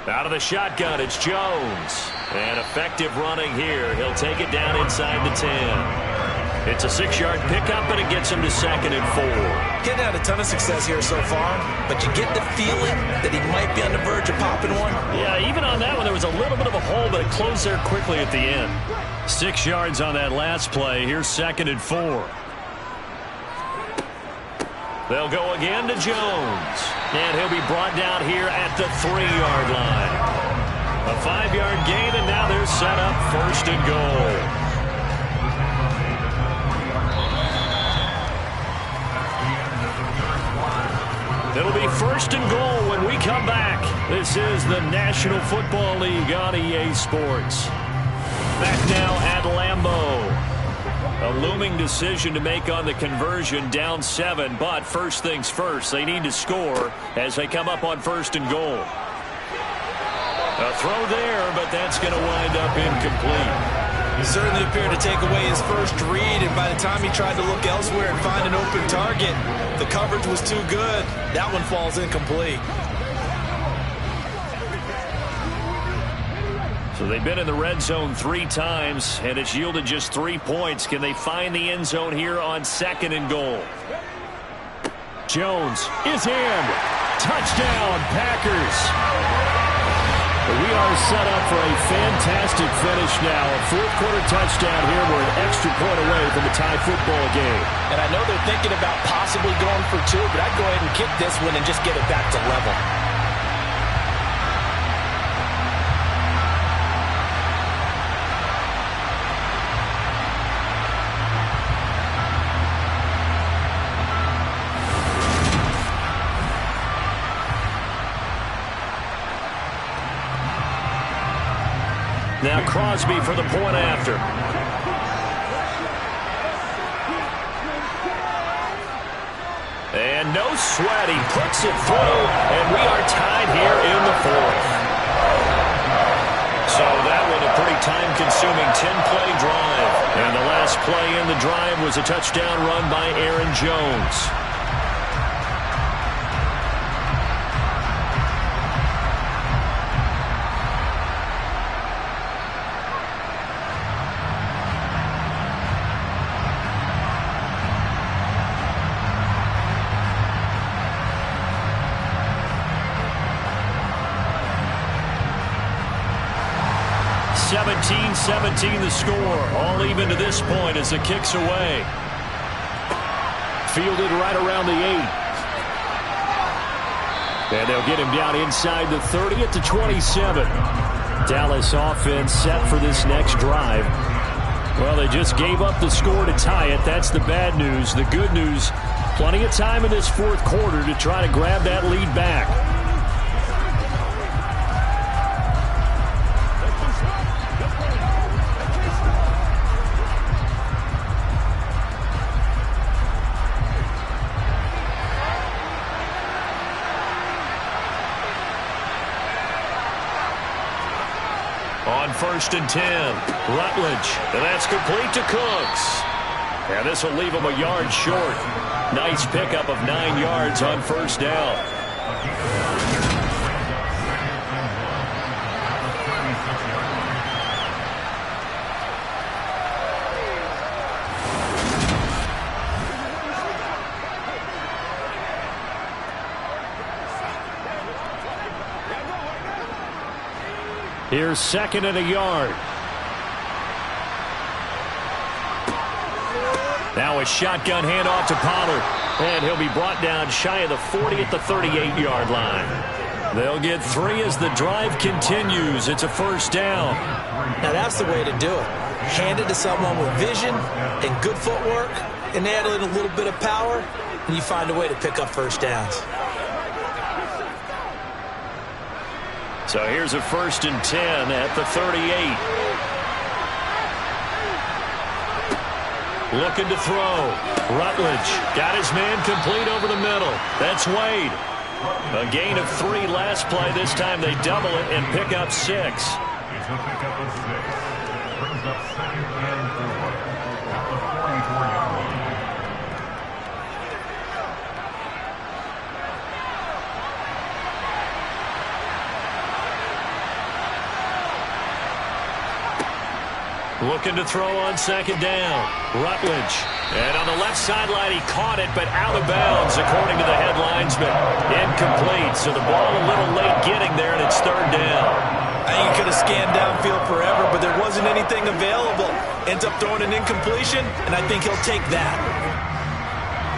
Out of the shotgun, it's Jones. And effective running here. He'll take it down inside the 10. It's a 6-yard pickup, and it gets him to 2nd and 4. Getting had a ton of success here so far, but you get the feeling that he might be on the verge of popping one. Yeah, even on that one, there was a little bit of a hole, but it closed there quickly at the end. 6 yards on that last play. Here's 2nd and 4. They'll go again to Jones. And he'll be brought down here at the 3-yard line. A 5-yard gain, and now they're set up 1st and goal. It'll be 1st and goal when we come back. This is the National Football League on EA Sports. Back now at Lambeau. A looming decision to make on the conversion, down 7, but first things first, they need to score as they come up on 1st and goal. A throw there, but that's going to wind up incomplete. He certainly appeared to take away his first read, and by the time he tried to look elsewhere and find an open target, the coverage was too good. That one falls incomplete. So they've been in the red zone 3 times, and it's yielded just 3 points. Can they find the end zone here on 2nd and goal? Jones is in. Touchdown, Packers. We are set up for a fantastic finish now. A 4th-quarter touchdown here. We're an extra point away from a tie football game. And I know they're thinking about possibly going for 2, but I'd go ahead and kick this one and just get it back to level. Now Crosby for the point after. And no sweat. He puts it through, and we are tied here in the 4th. So that one a pretty time-consuming 10-play drive. And the last play in the drive was a touchdown run by Aaron Jones. (17-17) the score. All even to this point as the kick's away. Fielded right around the 8. And they'll get him down inside the 30 at the 27. Dallas offense set for this next drive. Well, they just gave up the score to tie it. That's the bad news. The good news, plenty of time in this 4th quarter to try to grab that lead back. On 1st and 10, Rutledge, and that's complete to Cooks. And this will leave him a yard short. Nice pickup of 9 yards on 1st down. Here's 2nd and a yard. Now a shotgun handoff to Pollard. And he'll be brought down shy of the 40 at the 38-yard line. They'll get 3 as the drive continues. It's a 1st down. Now that's the way to do it. hand it to someone with vision and good footwork, and add in a little bit of power, and you find a way to pick up first downs. So here's a 1st and 10 at the 38. Looking to throw. Rutledge got his man complete over the middle. That's Wade. A gain of 3 last play. This time they double it and pick up 6. Brings up 2nd and 4 at the 44-yard line. Looking to throw on 2nd down. Rutledge. And on the left sideline, he caught it, but out of bounds, according to the head linesman. Incomplete. So the ball a little late getting there, and it's 3rd down. I think he could have scanned downfield forever, but there wasn't anything available. Ends up throwing an incompletion, and I think he'll take that.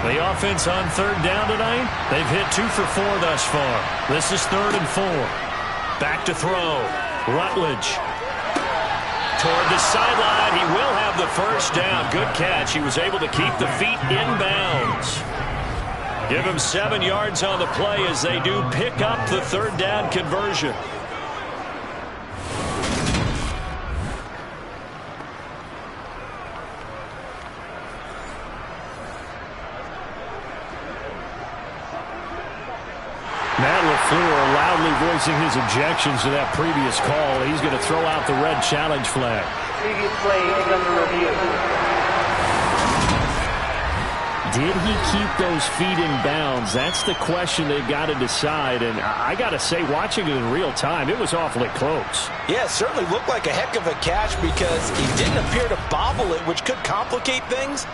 The offense on 3rd down tonight, they've hit 2 for 4 thus far. This is 3rd and 4. Back to throw. Rutledge. Toward the sideline, he will have the 1st down. Good catch. He was able to keep the feet in bounds. Give him 7 yards on the play as they do pick up the 3rd down conversion. Matt LaFleur loudly voicing his objections to that previous call. He's going to throw out the red challenge flag. Previous play is under review. Did he keep those feet in bounds? That's the question they've got to decide. And I got to say, watching it in real time, it was awfully close. Yeah, it certainly looked like a heck of a catch because he didn't appear to bobble it, which could complicate things.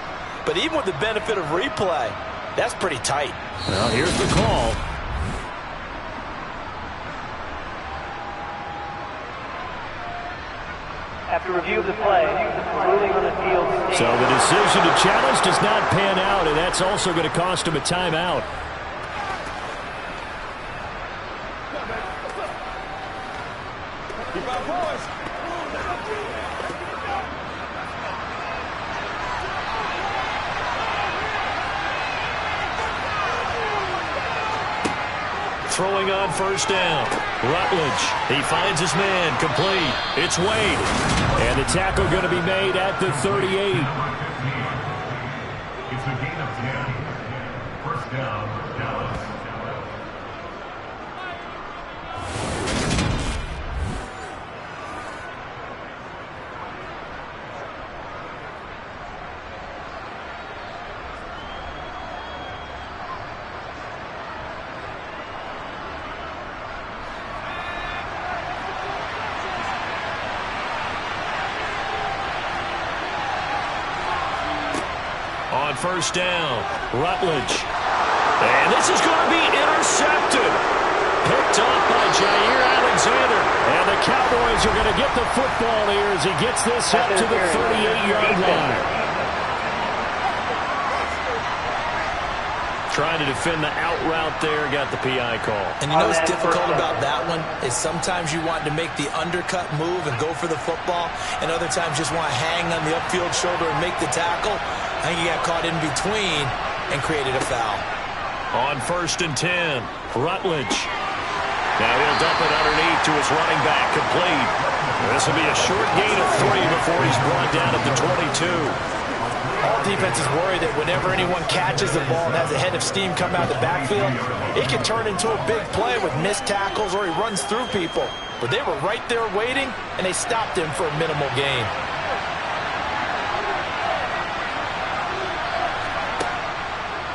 But even with the benefit of replay, that's pretty tight. Well, here's the call. After review of the play, ruling on the field. So the decision to challenge does not pan out, and that's also going to cost him a timeout. Throwing on 1st down. Rutledge. He finds his man. Complete. It's Wade. And the tackle going to be made at the 38. It's a gain of 10. 1st down, Dallas. On 1st down, Rutledge. And this is going to be intercepted. Picked off by Jair Alexander. And the Cowboys are going to get the football here as he gets this up to the 38-yard line. Trying to defend the out route there, got the PI call. And you know what's difficult about that one is sometimes you want to make the undercut move and go for the football, and other times just want to hang on the upfield shoulder and make the tackle. I think he got caught in between and created a foul. On 1st and 10, Rutledge. Now he'll dump it underneath to his running back, complete. This will be a short gain of 3 before he's brought down at the 22. All defenses worry that whenever anyone catches the ball and has a head of steam come out of the backfield, it can turn into a big play with missed tackles or he runs through people. But they were right there waiting, and they stopped him for a minimal gain.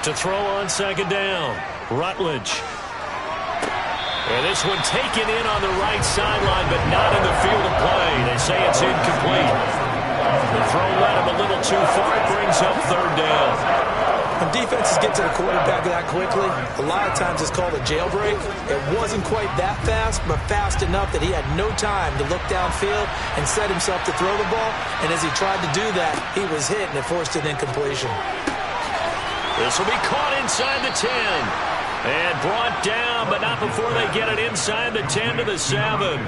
To throw on 2nd down, Rutledge. And this one taken in on the right sideline, but not in the field of play. They say it's incomplete. The throw led him a little too far. It brings up 3rd down. When defenses get to the quarterback that quickly, a lot of times it's called a jailbreak. It wasn't quite that fast, but fast enough that he had no time to look downfield and set himself to throw the ball. And as he tried to do that, he was hit, and it forced an incompletion. This will be caught inside the 10. And brought down, but not before they get it inside the 10 to the 7.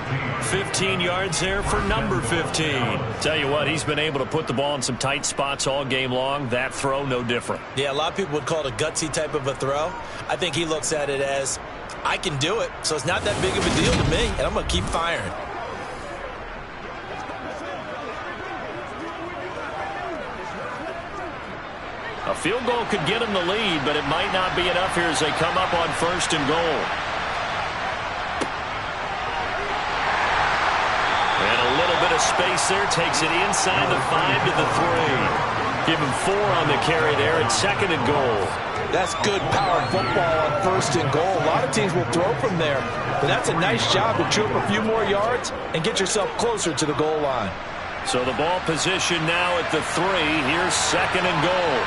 15 yards there for number 15. Tell you what, he's been able to put the ball in some tight spots all game long. That throw, no different. Yeah, a lot of people would call it a gutsy type of a throw. I think he looks at it as, I can do it, so it's not that big of a deal to me, and I'm going to keep firing. A field goal could get him the lead, but it might not be enough here as they come up on 1st and goal. And a little bit of space there. Takes it inside the 5 to the 3. Give him 4 on the carry there at 2nd and goal. That's good power football on 1st and goal. A lot of teams will throw from there, but that's a nice job to chew up a few more yards and get yourself closer to the goal line. So the ball position now at the 3. Here's 2nd and goal.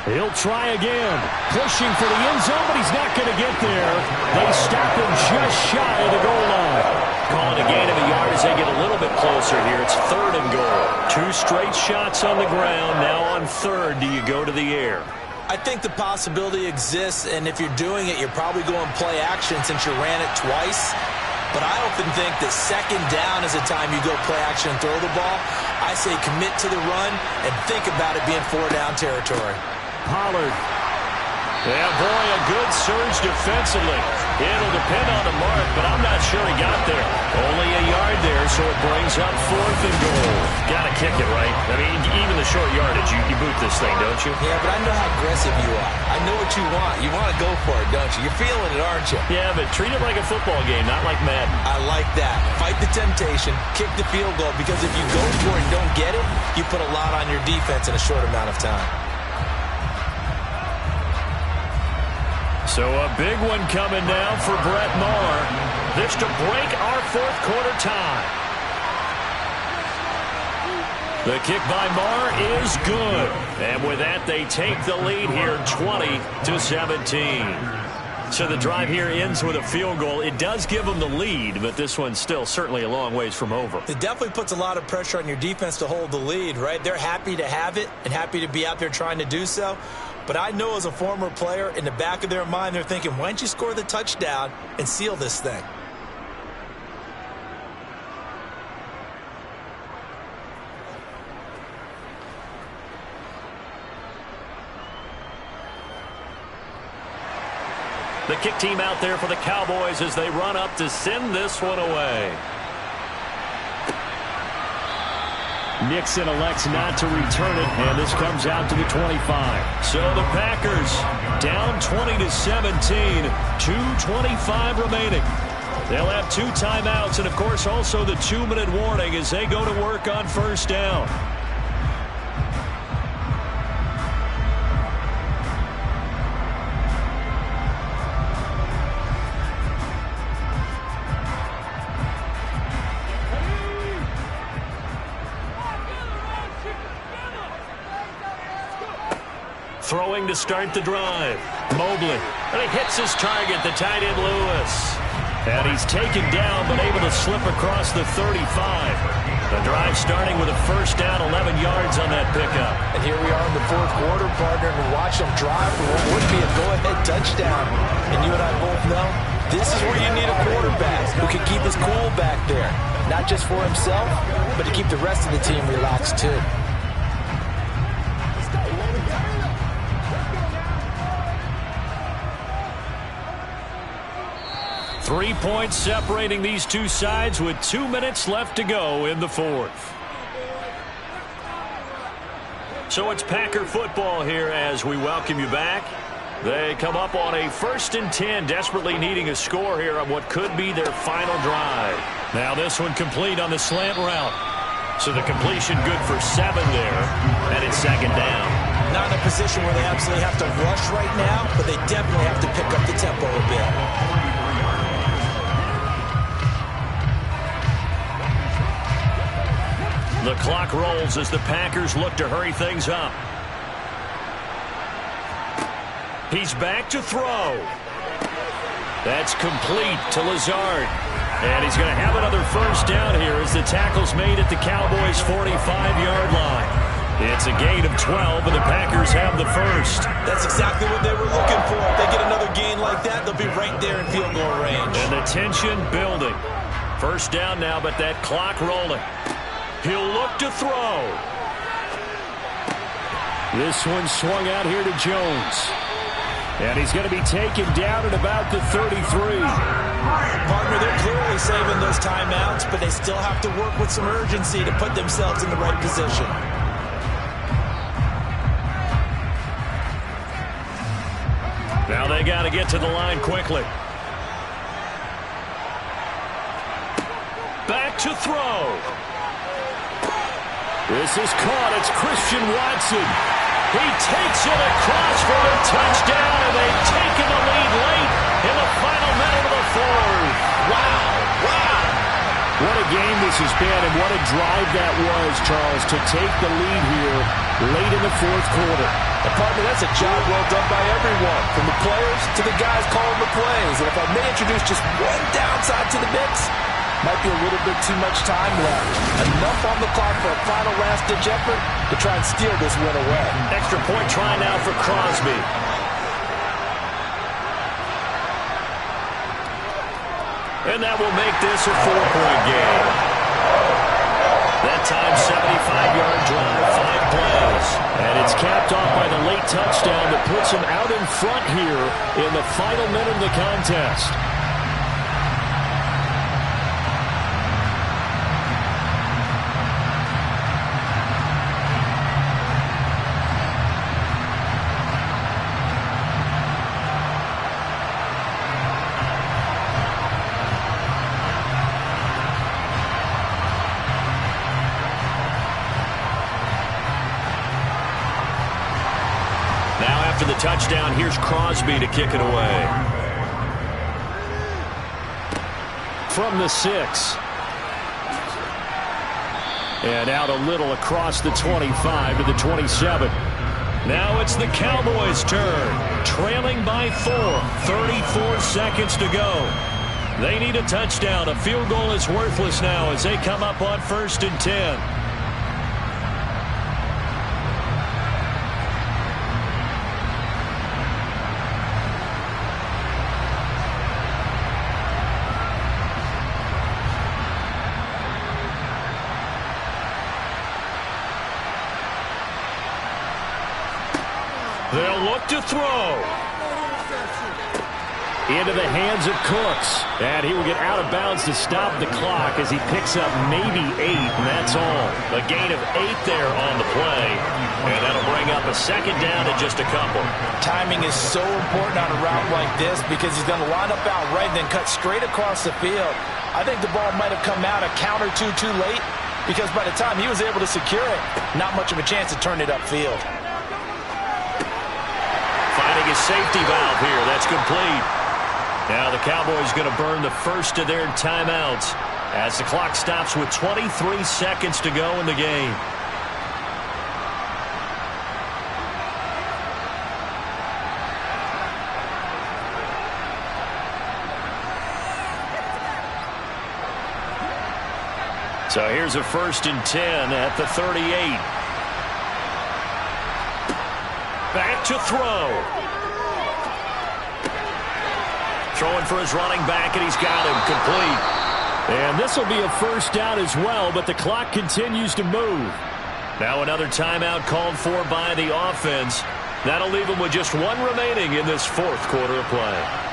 He'll try again. Pushing for the end zone, but he's not going to get there. They stop him just shy of the goal line. Calling a gain of a yard as they get a little bit closer here. It's 3rd and goal. 2 straight shots on the ground. Now on 3rd, do you go to the air? I think the possibility exists, and if you're doing it, you're probably going play action since you ran it twice. But I often think that 2nd down is the time you go play action and throw the ball. I say commit to the run and think about it being 4-down territory. Pollard. Yeah, boy, a good surge defensively. It'll depend on the mark, but I'm not sure he got there. Only a yard there, so it brings up 4th and goal. Got to kick it, right? I mean, even the short yardage, you boot this thing, don't you? Yeah, but I know how aggressive you are. I know what you want. You want to go for it, don't you? You're feeling it, aren't you? Yeah, but treat it like a football game, not like Madden. I like that. Fight the temptation, kick the field goal, because if you go for it and don't get it, you put a lot on your defense in a short amount of time. So a big one coming now for Brett Maher. This to break our 4th quarter tie. The kick by Maher is good. And with that, they take the lead here 20-17. So the drive here ends with a field goal. It does give them the lead, but this one's still certainly a long ways from over. It definitely puts a lot of pressure on your defense to hold the lead, right? They're happy to have it and happy to be out there trying to do so. But I know as a former player, in the back of their mind, they're thinking, why don't you score the touchdown and seal this thing? The kick team out there for the Cowboys as they run up to send this one away. Nixon elects not to return it, and this comes out to the 25. So the Packers down 20-17, 2:25 remaining. They'll have 2 timeouts and, of course, also the 2-minute warning as they go to work on 1st down. Throwing to start the drive. Mobley. And he hits his target, the tight end Lewis. And he's taken down, but able to slip across the 35. The drive starting with a 1st down, 11 yards on that pickup. And here we are in the 4th quarter, partner, and watch them drive for what would be a go-ahead touchdown. And you and I both know this is where you need a quarterback who can keep his cool back there. Not just for himself, but to keep the rest of the team relaxed too. Three points separating these two sides with 2 minutes left to go in the 4th. So it's Packer football here as we welcome you back. They come up on a 1st and 10, desperately needing a score here on what could be their final drive. Now this one complete on the slant route. So the completion good for 7 there, and it's 2nd down. Not in a position where they absolutely have to rush right now, but they definitely have to pick up the tempo a bit. The clock rolls as the Packers look to hurry things up. He's back to throw. That's complete to Lazard. And he's going to have another 1st down here as the tackle's made at the Cowboys' 45-yard line. It's a gain of 12, and the Packers have the first. That's exactly what they were looking for. If they get another gain like that, they'll be right there in field goal range. And the tension building. First down now, but that clock rolling. He'll look to throw. This one swung out here to Jones. And he's going to be taken down at about the 33. Partner, they're clearly saving those timeouts, but they still have to work with some urgency to put themselves in the right position. Now they got to get to the line quickly. Back to throw. This is caught. It's Christian Watson. He takes it across for a touchdown, and they've taken the lead late in the final minute of the fourth. Wow. What a game this has been, and what a drive that was, Charles, to take the lead here late in the fourth quarter. And partner, that's a job well done by everyone, from the players to the guys calling the plays. And if I may introduce just one downside to the mix, might be a little bit too much time left. Enough on the clock for a final last-ditch effort to try and steal this win away. Extra point try now for Crosby. And that will make this a 4-point game. That time, 75-yard drive, 5 plays. And it's capped off by the late touchdown that puts him out in front here in the final minute of the contest. After the touchdown, here's Crosby to kick it away. From the 6. And out a little across the 25 to the 27. Now it's the Cowboys' turn. Trailing by 4. 34 seconds to go. They need a touchdown. A field goal is worthless now as they come up on 1st and 10. They'll look to throw. Into the hands of Cooks. And he will get out of bounds to stop the clock as he picks up maybe 8, and that's all. A gain of 8 there on the play. And that'll bring up a second down to just a couple. Timing is so important on a route like this because he's going to line up out right and then cut straight across the field. I think the ball might have come out a count or two too late because by the time he was able to secure it, not much of a chance to turn it upfield. Finding a safety valve here. That's complete. Now the Cowboys going to burn the first of their timeouts as the clock stops with 23 seconds to go in the game. So here's a 1st and 10 at the 38. Back to throw. Throwing for his running back, and he's got him complete. And this will be a first down as well, but the clock continues to move. Now another timeout called for by the offense. That'll leave them with just 1 remaining in this 4th quarter of play.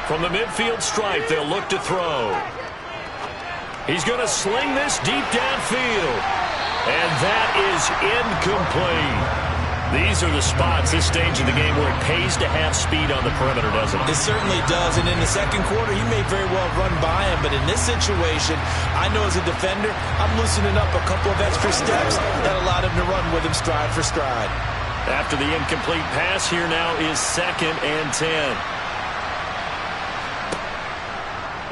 From the midfield stripe, they'll look to throw. He's going to sling this deep downfield. And that is incomplete. These are the spots, this stage of the game, where it pays to have speed on the perimeter, doesn't it? It certainly does. And in the second quarter, he may very well run by him. But in this situation, I know as a defender, I'm loosening up a couple of extra steps that allowed him to run with him stride for stride. After the incomplete pass, here now is 2nd and 10.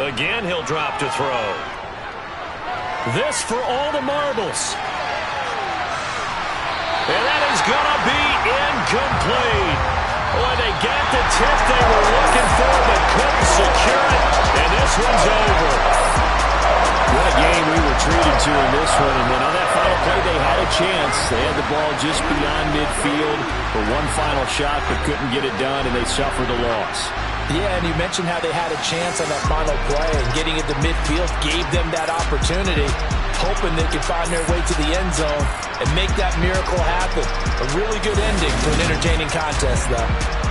Again, he'll drop to throw. This for all the marbles. tip they were looking for but couldn't secure it, and this one's over. What a game we were treated to in this one. And then on that final play, they had a chance. They had the ball just beyond midfield for one final shot, but couldn't get it done, and they suffered a loss. Yeah, and you mentioned how they had a chance on that final play, and getting it to midfield gave them that opportunity, hoping they could find their way to the end zone and make that miracle happen. A really good ending to an entertaining contest, though.